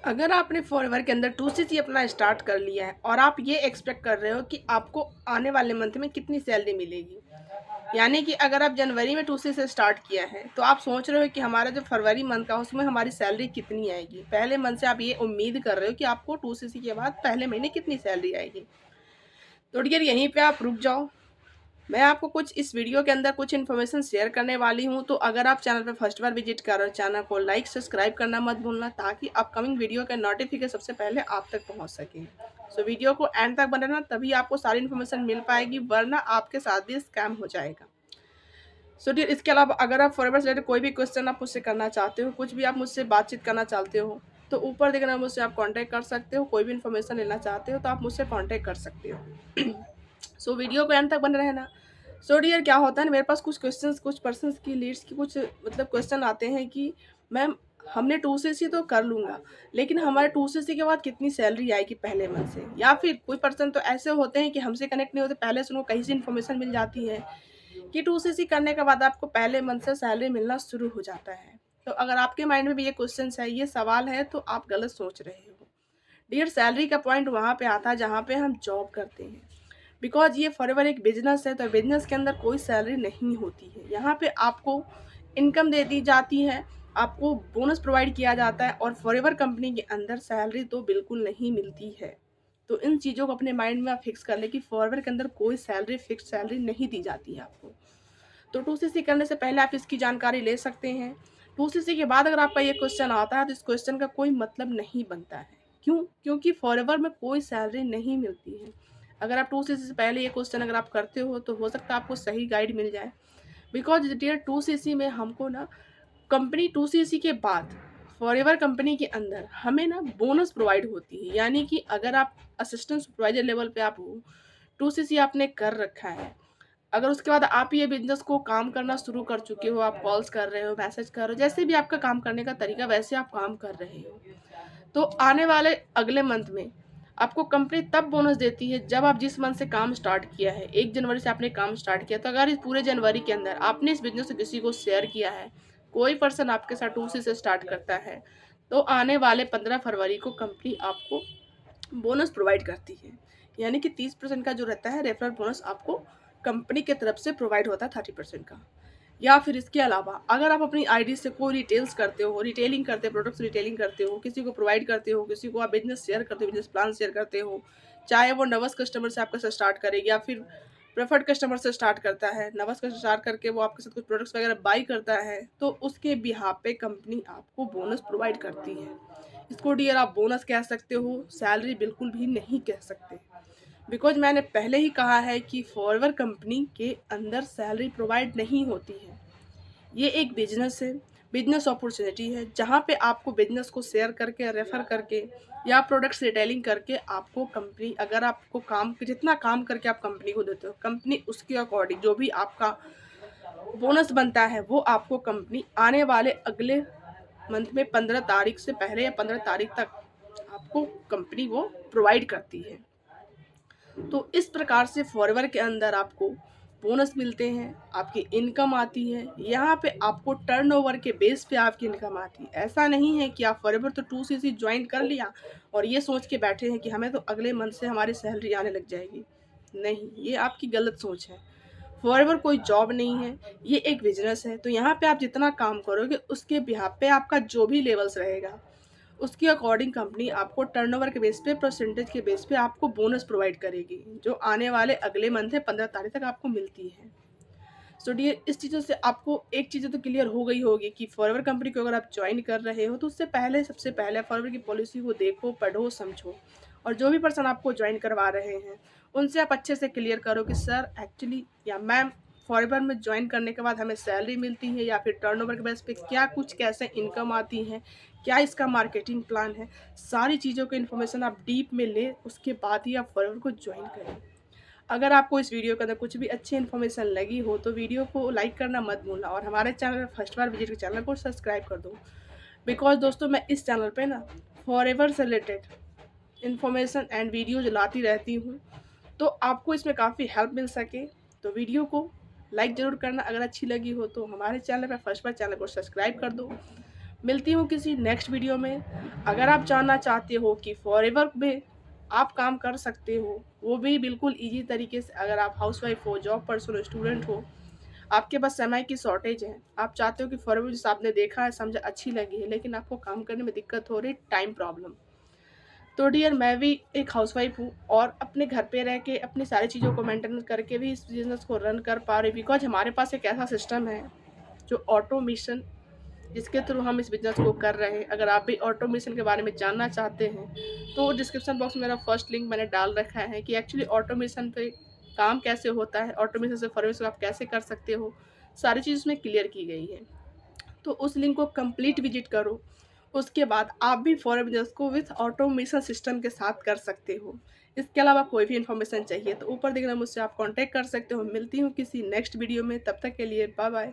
अगर आपने फॉरएवर के अंदर 2cc अपना स्टार्ट कर लिया है और आप ये एक्सपेक्ट कर रहे हो कि आपको आने वाले मंथ में कितनी सैलरी मिलेगी, यानी कि अगर आप जनवरी में 2cc से स्टार्ट किया है तो आप सोच रहे हो कि हमारा जो फरवरी मंथ का उसमें हमारी सैलरी कितनी आएगी। पहले मंथ से आप ये उम्मीद कर रहे हो कि आपको 2cc के बाद पहले महीने कितनी सैलरी आएगी। तो डियर यहीं पे आप रुक जाओ। मैं आपको कुछ इस वीडियो के अंदर कुछ इन्फॉर्मेशन शेयर करने वाली हूँ। तो अगर आप चैनल पर फर्स्ट बार विजिट कर रहे हो, चैनल को लाइक सब्सक्राइब करना मत भूलना ताकि अपकमिंग वीडियो का नोटिफिकेशन सबसे पहले आप तक पहुँच सके। सो वीडियो को एंड तक बने रहना, तभी आपको सारी इन्फॉर्मेशन मिल पाएगी, वरना आपके साथ भी स्कैम हो जाएगा। सो डियर इसके अलावा अगर आप फॉरएवर से रिलेटेड कोई भी क्वेश्चन आप मुझसे करना चाहते हो, कुछ भी आप मुझसे बातचीत करना चाहते हो, तो ऊपर दिख रहा है मुझसे आप कॉन्टैक्ट कर सकते हो। कोई भी इन्फॉर्मेशन लेना चाहते हो तो आप मुझसे कॉन्टैक्ट कर सकते हो। सो वीडियो को एंड तक बने रहना। सो डियर क्या होता है ना, मेरे पास कुछ क्वेश्चंस कुछ पर्सन्स की लीड्स की कुछ मतलब क्वेश्चन आते हैं कि मैम हमने 2cc तो कर लूँगा, लेकिन हमारे 2cc के बाद कितनी सैलरी आएगी पहले मंथ से। या फिर कोई पर्सन तो ऐसे होते हैं कि हमसे कनेक्ट नहीं होते, पहले से उनको कहीं से इन्फॉर्मेशन मिल जाती है कि 2cc करने के बाद आपको पहले मंथ से सैलरी मिलना शुरू हो जाता है। तो अगर आपके माइंड में भी ये क्वेश्चन है, ये सवाल है, तो आप गलत सोच रहे हो। डियर सैलरी का पॉइंट वहाँ पे आता है जहाँ पे हम जॉब करते हैं। बिकॉज ये फॉरएवर एक बिजनेस है, तो बिजनेस के अंदर कोई सैलरी नहीं होती है। यहाँ पे आपको इनकम दे दी जाती है, आपको बोनस प्रोवाइड किया जाता है, और फॉरएवर कंपनी के अंदर सैलरी तो बिल्कुल नहीं मिलती है। तो इन चीज़ों को अपने माइंड में आप फिक्स कर ले कि फॉरएवर के अंदर कोई सैलरी फिक्स सैलरी नहीं दी जाती है आपको। तो 2cc करने से पहले आप इसकी जानकारी ले सकते हैं। 2cc के बाद अगर आपका ये क्वेश्चन आता है तो इस क्वेश्चन का कोई मतलब नहीं बनता है। क्यों? क्योंकि फॉरएवर में कोई सैलरी नहीं मिलती है। अगर आप 2cc से पहले ये क्वेश्चन अगर आप करते हो तो हो सकता है आपको सही गाइड मिल जाए। बिकॉज डियर 2cc में हमको ना कंपनी 2cc के बाद फॉरएवर कंपनी के अंदर हमें ना बोनस प्रोवाइड होती है। यानी कि अगर आप असिस्टेंट सुपरवाइजर लेवल पे आप हो, 2cc आपने कर रखा है, अगर उसके बाद आप ये बिज़नेस को काम करना शुरू कर चुके हो, आप कॉल्स कर रहे हो, मैसेज कर रहे हो, जैसे भी आपका काम करने का तरीका वैसे आप काम कर रहे हो, तो आने वाले अगले मंथ में आपको कंपनी तब बोनस देती है जब आप जिस मंथ से काम स्टार्ट किया है। 1 जनवरी से आपने काम स्टार्ट किया, तो अगर इस पूरे जनवरी के अंदर आपने इस बिज़नेस को किसी को शेयर किया है, कोई पर्सन आपके साथ 2C से स्टार्ट करता है, तो आने वाले 15 फरवरी को कंपनी आपको बोनस प्रोवाइड करती है। यानी कि 30% का जो रहता है रेफरल बोनस आपको कंपनी के तरफ से प्रोवाइड होता है 30% का। या फिर इसके अलावा अगर आप अपनी आईडी से कोई रिटेल्स करते हो, रिटेलिंग करते हो, प्रोडक्ट्स रिटेलिंग करते हो, किसी को प्रोवाइड करते हो, किसी को आप बिजनेस शेयर करते हो, बिजनेस प्लान शेयर करते हो, चाहे वो नवस कस्टमर से आपके साथ स्टार्ट करे या फिर प्रेफर्ड कस्टमर से स्टार्ट करता है, नवस का स्टार्ट करके वो आपके साथ कुछ प्रोडक्ट्स वगैरह बाई करता है, तो उसके बिहाफ पे कंपनी आपको बोनस प्रोवाइड करती है। इसको डियर आप बोनस कह सकते हो, सैलरी बिल्कुल भी नहीं कह सकते। बिकॉज मैंने पहले ही कहा है कि फॉरएवर कंपनी के अंदर सैलरी प्रोवाइड नहीं होती है। ये एक बिजनेस है, बिजनेस अपॉर्चुनिटी है, जहाँ पे आपको बिजनेस को शेयर करके, रेफर करके या प्रोडक्ट्स रिटेलिंग करके आपको कंपनी, अगर आपको काम जितना काम करके आप कंपनी को देते हो, कंपनी उसके अकॉर्डिंग जो भी आपका बोनस बनता है वो आपको कंपनी आने वाले अगले मंथ में 15 तारीख से पहले या 15 तारीख तक आपको कंपनी वो प्रोवाइड करती है। तो इस प्रकार से फॉरएवर के अंदर आपको बोनस मिलते हैं, आपकी इनकम आती है। यहाँ पे आपको टर्नओवर के बेस पे आपकी इनकम आती है। ऐसा नहीं है कि आप फॉरएवर तो 2cc ज्वाइन कर लिया और ये सोच के बैठे हैं कि हमें तो अगले मंथ से हमारी सैलरी आने लग जाएगी। नहीं, ये आपकी गलत सोच है। फॉरएवर कोई जॉब नहीं है, ये एक बिजनेस है। तो यहाँ पे आप जितना काम करोगे उसके बिहाफ पे आपका जो भी लेवल्स रहेगा उसके अकॉर्डिंग कंपनी आपको टर्नओवर के बेस पे, परसेंटेज के बेस पे आपको बोनस प्रोवाइड करेगी, जो आने वाले अगले मंथ है 15 तारीख तक आपको मिलती है। सो डियर इस चीज़ों से आपको एक चीज़ तो क्लियर हो गई होगी कि फॉरएवर कंपनी को अगर आप ज्वाइन कर रहे हो तो उससे पहले सबसे पहले फॉरएवर की पॉलिसी को देखो, पढ़ो, समझो, और जो भी पर्सन आपको ज्वाइन करवा रहे हैं उनसे आप अच्छे से क्लियर करो कि सर एक्चुअली या मैम फॉरएवर में ज्वाइन करने के बाद हमें सैलरी मिलती है या फिर टर्नओवर के बेस पे क्या कुछ कैसे इनकम आती है, क्या इसका मार्केटिंग प्लान है। सारी चीज़ों की इन्फॉर्मेशन आप डीप में लें, उसके बाद ही आप फॉरएवर को ज्वाइन करें। अगर आपको इस वीडियो के अंदर कुछ भी अच्छी इन्फॉर्मेशन लगी हो तो वीडियो को लाइक करना मत भूलना, और हमारे चैनल फर्स्ट बार विजिट चैनल को सब्सक्राइब कर दो। बिकॉज दोस्तों मैं इस चैनल पे ना फॉरएवर से रिलेटेड इन्फॉर्मेशन एंड वीडियोज लाती रहती हूँ, तो आपको इसमें काफ़ी हेल्प मिल सके तो वीडियो को लाइक ज़रूर करना। अगर अच्छी लगी हो तो हमारे चैनल पर फर्स्ट बार चैनल को सब्सक्राइब कर दो। मिलती हूँ किसी नेक्स्ट वीडियो में। अगर आप जानना चाहते हो कि फॉरएवर में आप काम कर सकते हो, वो भी बिल्कुल ईज़ी तरीके से, अगर आप हाउसवाइफ हो, जॉब पर्सन हो, स्टूडेंट हो, आपके पास समय की शॉर्टेज है, आप चाहते हो कि फॉरएवर जैसे आपने देखा है, समझा, अच्छी लगी है, लेकिन आपको काम करने में दिक्कत हो रही है, टाइम प्रॉब्लम। तो डियर मैं भी एक हाउसवाइफ हूँ और अपने घर पे रह के अपनी सारी चीज़ों को मेंटेन करके भी इस बिज़नेस को रन कर पा रही, बिकॉज़ हमारे पास एक ऐसा सिस्टम है जो ऑटोमेशन, जिसके थ्रू हम इस बिज़नेस को कर रहे हैं। अगर आप भी ऑटोमेशन के बारे में जानना चाहते हैं, तो डिस्क्रिप्शन बॉक्स में मेरा फर्स्ट लिंक मैंने डाल रखा है कि एक्चुअली ऑटोमेशन पे काम कैसे होता है, ऑटोमेशन से फॉरवर्ड आप कैसे कर सकते हो, सारी चीज़ उसमें क्लियर की गई है। तो उस लिंक को कंप्लीट विजिट करो। उसके बाद आप भी फॉरेन बिजनेस को विथ ऑटोमेशन सिस्टम के साथ कर सकते हो। इसके अलावा कोई भी इन्फॉर्मेशन चाहिए तो ऊपर दिख रहा है, मुझसे आप कॉन्टैक्ट कर सकते हो। मिलती हूँ किसी नेक्स्ट वीडियो में, तब तक के लिए बाय बाय।